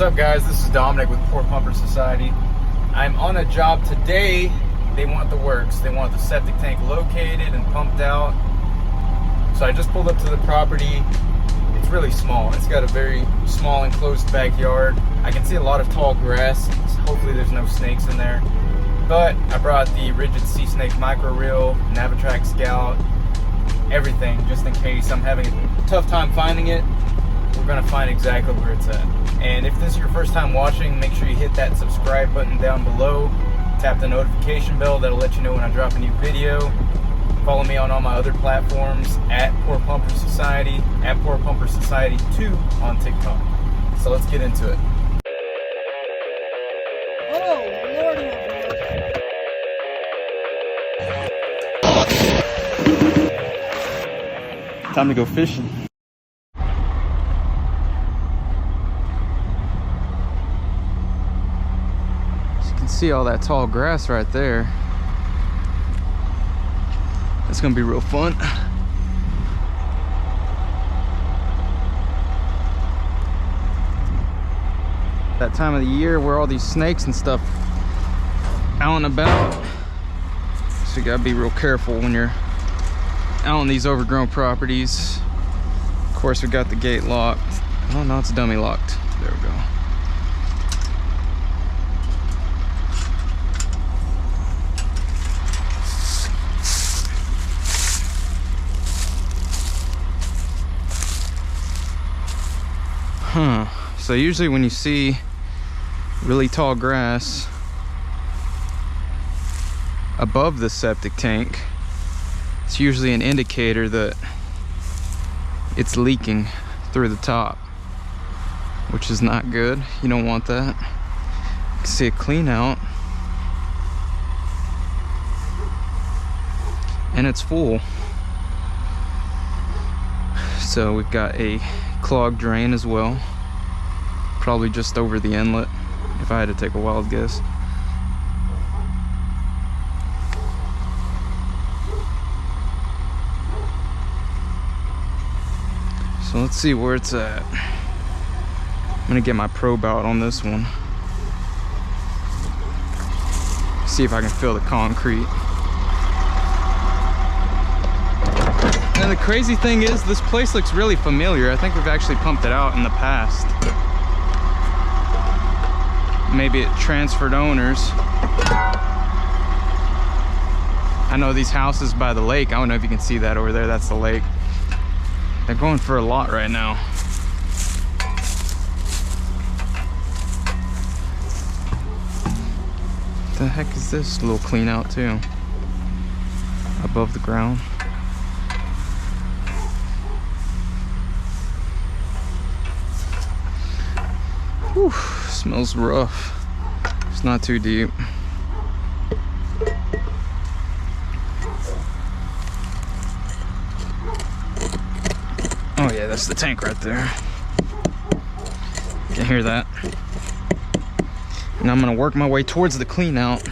What's up, guys? This is Dominic with Poor Pumper Society. I'm on a job today. They want the works. They want the septic tank located and pumped out. So I just pulled up to the property. It's really small. It's got a very small enclosed backyard. I can see a lot of tall grass. Hopefully there's no snakes in there. But I brought the rigid sea snake micro reel, Navitrack Scout, everything just in case I'm having a tough time finding it. We're gonna find exactly where it's at. And if this is your first time watching, make sure you hit that subscribe button down below. Tap the notification bell, that'll let you know when I drop a new video. Follow me on all my other platforms at Poor Pumper Society, at Poor Pumper Society 2 on TikTok. So let's get into it. Oh, Lordy. Time to go fishing. See all that tall grass right there. It's gonna be real fun. That time of the year where all these snakes and stuff out and about, so you gotta be real careful when you're out on these overgrown properties. Of course, we got the gate locked. Oh no, it's dummy locked. There we go. So usually when you see really tall grass above the septic tank, it's usually an indicator that it's leaking through the top, which is not good. You don't want that. You can see it clean out, and it's full. So we've got a clogged drain as well, probably just over the inlet if I had to take a wild guess. So let's see where it's at. I'm gonna get my probe out on this one, see if I can feel the concrete. And the crazy thing is, this place looks really familiar. I think we've actually pumped it out in the past. Maybe it transferred owners. I know these houses by the lake, I don't know if you can see that over there, that's the lake. They're going for a lot right now. What the heck is this? A little clean out too. Above the ground. Whew, smells rough. It's not too deep. Oh yeah, that's the tank right there. Can hear that. And I'm gonna work my way towards the clean out.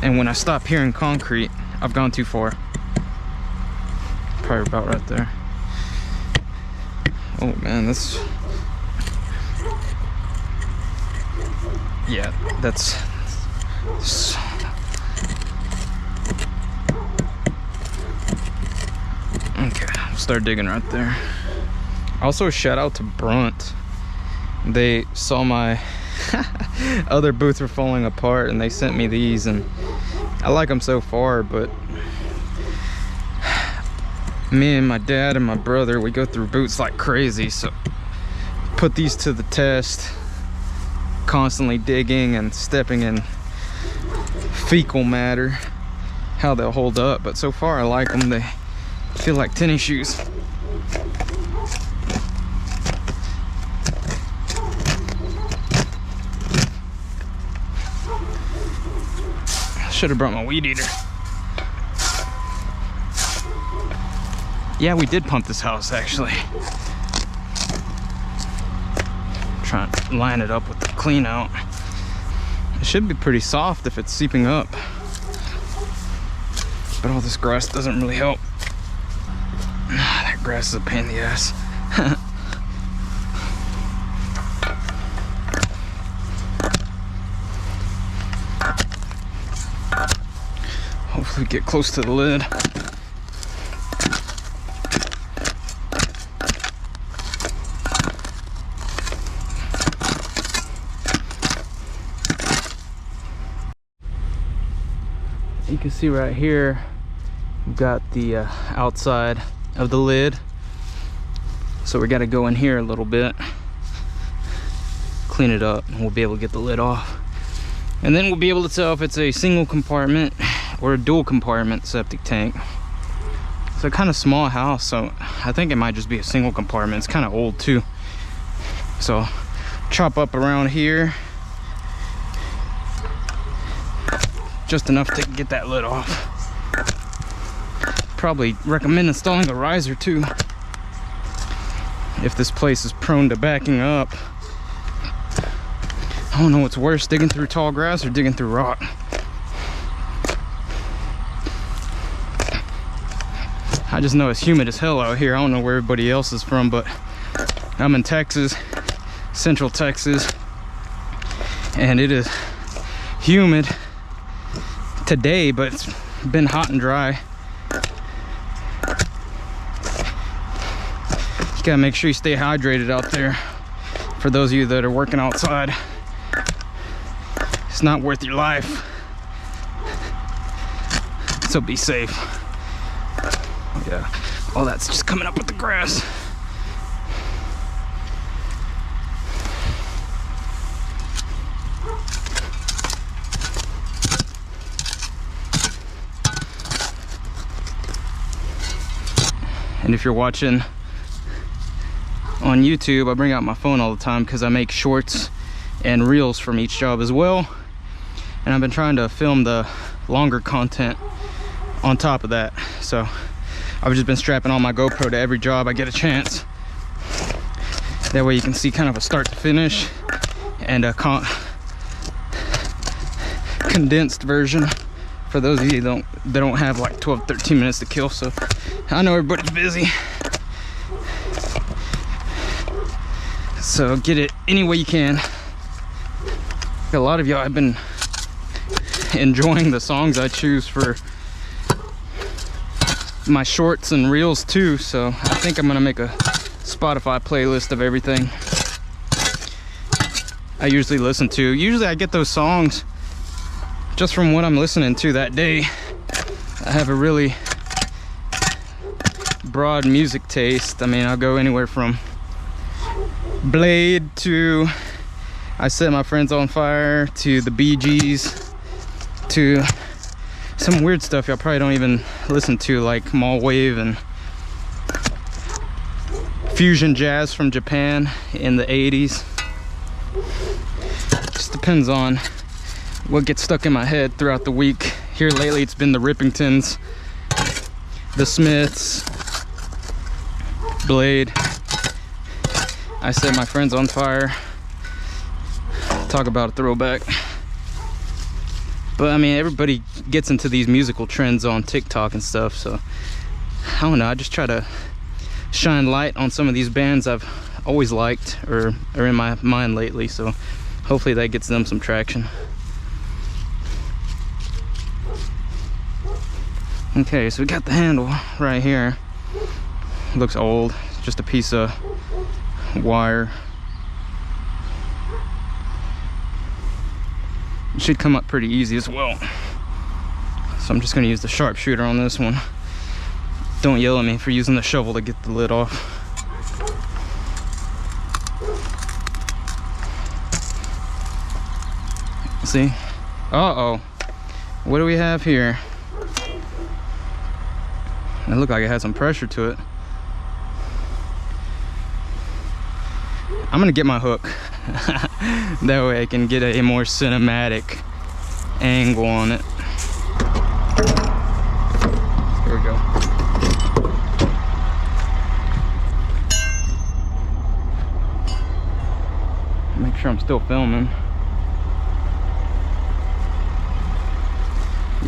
And when I stop hearing concrete, I've gone too far. Probably about right there. Oh man, that's... yeah, that's... okay, I'll start digging right there. Also, a shout out to Brunt. They saw my other booths were falling apart and they sent me these, and I like them so far, but me and my dad and my brother, we go through boots like crazy, so put these to the test, constantly digging and stepping in fecal matter, how they'll hold up. But so far I like them. They feel like tennis shoes. I should have brought my weed eater. Yeah, we did pump this house actually. Trying to line it up with the clean out. It should be pretty soft if it's seeping up, but all this grass doesn't really help. That grass is a pain in the ass. Hopefully get close to the lid. You can see right here, we've got the outside of the lid. So we got to go in here a little bit, clean it up, and we'll be able to get the lid off. And then we'll be able to tell if it's a single compartment or a dual compartment septic tank. It's a kind of small house, so I think it might just be a single compartment. It's kind of old too. So chop up around here just enough to get that lid off. Probably recommend installing a riser too, if this place is prone to backing up. I don't know what's worse, digging through tall grass or digging through rock. I just know it's humid as hell out here. I don't know where everybody else is from, but I'm in Texas, Central Texas, and it is humid today, but it's been hot and dry. You gotta make sure you stay hydrated out there. For those of you that are working outside, it's not worth your life, so be safe. Yeah, all that's just coming up with the grass. And if you're watching on YouTube, I bring out my phone all the time because I make shorts and reels from each job as well. And I've been trying to film the longer content on top of that. So I've just been strapping on my GoPro to every job I get a chance. That way you can see kind of a start to finish and a condensed version for those of you that don't have like 12-13 minutes to kill. So I know everybody's busy, so get it any way you can. A lot of y'all have been enjoying the songs I choose for my shorts and reels too, so I think I'm gonna make a Spotify playlist of everything I usually listen to. Usually I get those songs just from what I'm listening to that day. I have a really broad music taste. I mean, I'll go anywhere from Blade to I Set My Friends on Fire to the Bee Gees to some weird stuff y'all probably don't even listen to, like mall wave and fusion jazz from Japan in the 80s. Just depends on what gets stuck in my head throughout the week. Here lately it's been the Rippingtons, the Smiths, Blade, I Set My Friends on Fire. Talk about a throwback. But I mean, everybody gets into these musical trends on TikTok and stuff, so I don't know, I just try to shine light on some of these bands I've always liked or are in my mind lately, so hopefully that gets them some traction. Okay, so we got the handle right here. Looks old, just a piece of wire. It should come up pretty easy as well. So I'm just gonna use the sharpshooter on this one. Don't yell at me for using the shovel to get the lid off. See? Uh-oh. What do we have here? It looked like it had some pressure to it. I'm gonna get my hook. That way I can get a more cinematic angle on it. Here we go. Make sure I'm still filming.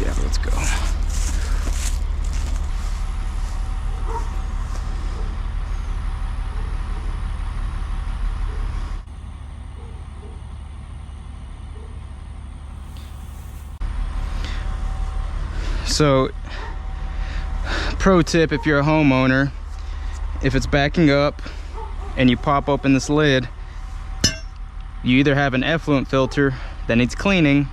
Yeah, let's go. So, pro tip if you're a homeowner, if it's backing up and you pop open this lid, you either have an effluent filter that needs cleaning,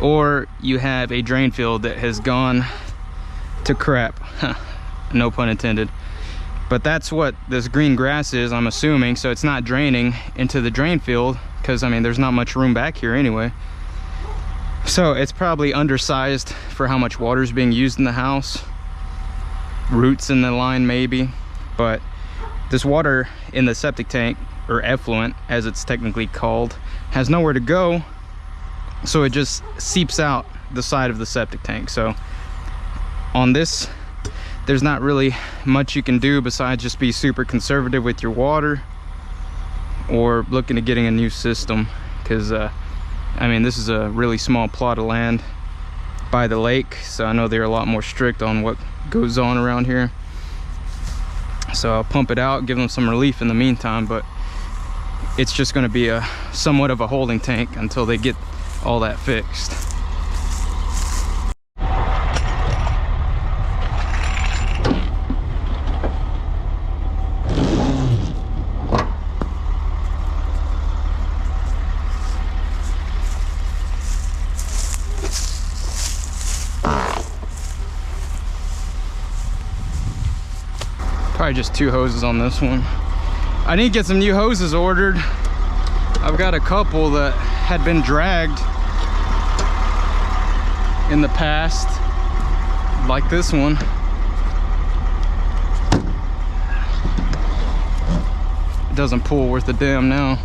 or you have a drain field that has gone to crap. No pun intended. But that's what this green grass is, I'm assuming. So it's not draining into the drain field, because I mean there's not much room back here anyway. So it's probably undersized for how much water is being used in the house. Roots in the line maybe. But this water in the septic tank, or effluent as it's technically called, has nowhere to go. So it just seeps out the side of the septic tank. So on this, there's not really much you can do besides just be super conservative with your water, or looking at getting a new system, because I mean this is a really small plot of land by the lake, so I know they're a lot more strict on what goes on around here. So I'll pump it out, give them some relief in the meantime, but it's just going to be a somewhat of a holding tank until they get all that fixed. Probably just 2 hoses on this one. I need to get some new hoses ordered. I've got a couple that had been dragged in the past, like this one. It doesn't pull worth a damn now.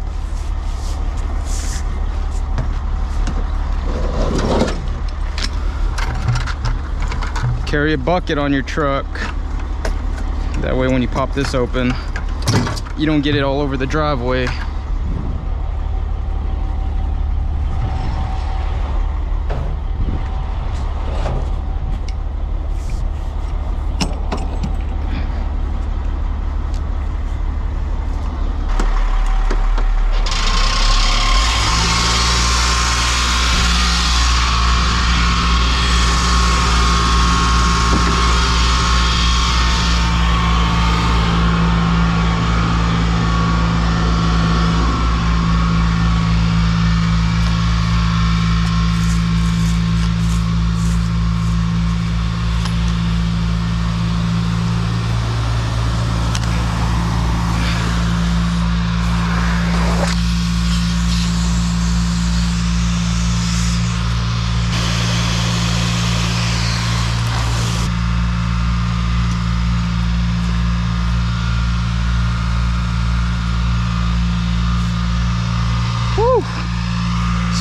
Carry a bucket on your truck. That way when you pop this open, you don't get it all over the driveway.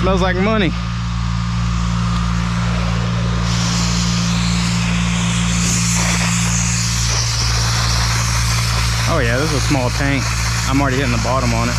Smells like money. Oh yeah, this is a small tank. I'm already hitting the bottom on it.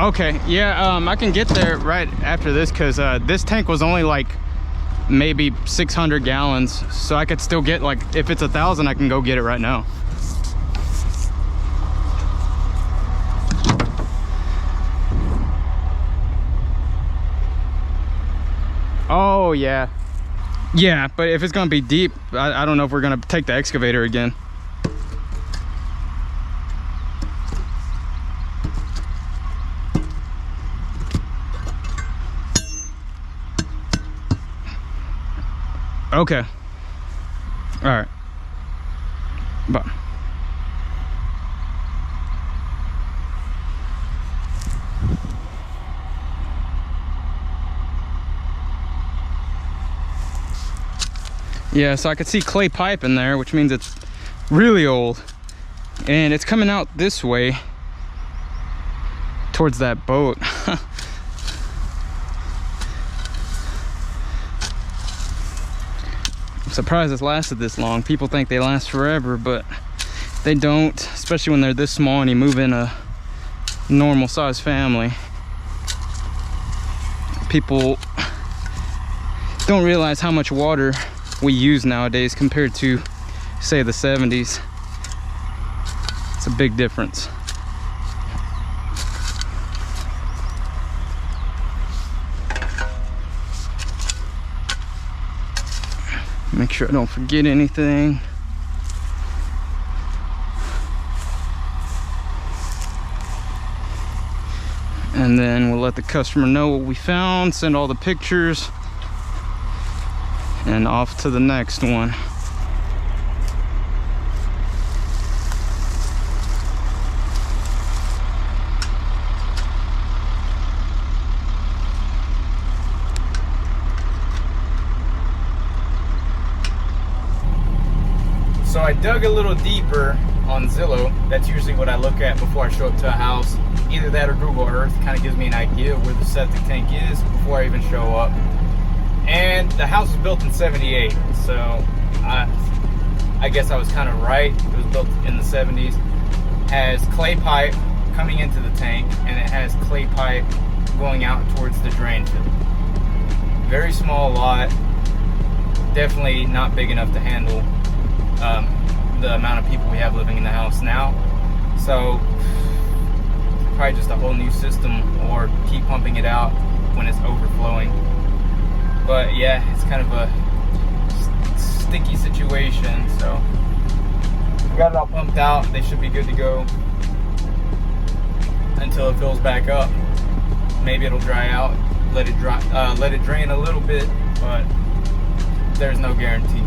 Okay, yeah, I can get there right after this because this tank was only like maybe 600 gallons, so I could still get, like, if it's 1,000, I can go get it right now. Oh yeah, yeah, but if it's gonna be deep, I don't know if we're gonna take the excavator again. Okay. All right. Bye. Yeah, so I could see clay pipe in there, which means it's really old. And it's coming out this way towards that boat. I'm surprised it's lasted this long. People think they last forever, but they don't, especially when they're this small and you move in a normal size family. People don't realize how much water we use nowadays compared to, say, the 70s. It's a big difference. Make sure I don't forget anything. And then we'll let the customer know what we found, send all the pictures, and off to the next one. So I dug a little deeper on Zillow. That's usually what I look at before I show up to a house. Either that or Google Earth kind of gives me an idea of where the septic tank is before I even show up. And the house was built in 78, so I guess I was kind of right. It was built in the 70s. Has clay pipe coming into the tank, and it has clay pipe going out towards the drain field. Very small lot. Definitely not big enough to handle the amount of people we have living in the house now. So probably just a whole new system, or keep pumping it out when it's overflowing. But yeah, it's kind of a sticky situation. So we got it all pumped out. They should be good to go until it fills back up. Maybe it'll dry out, let it drain a little bit, but there's no guarantee.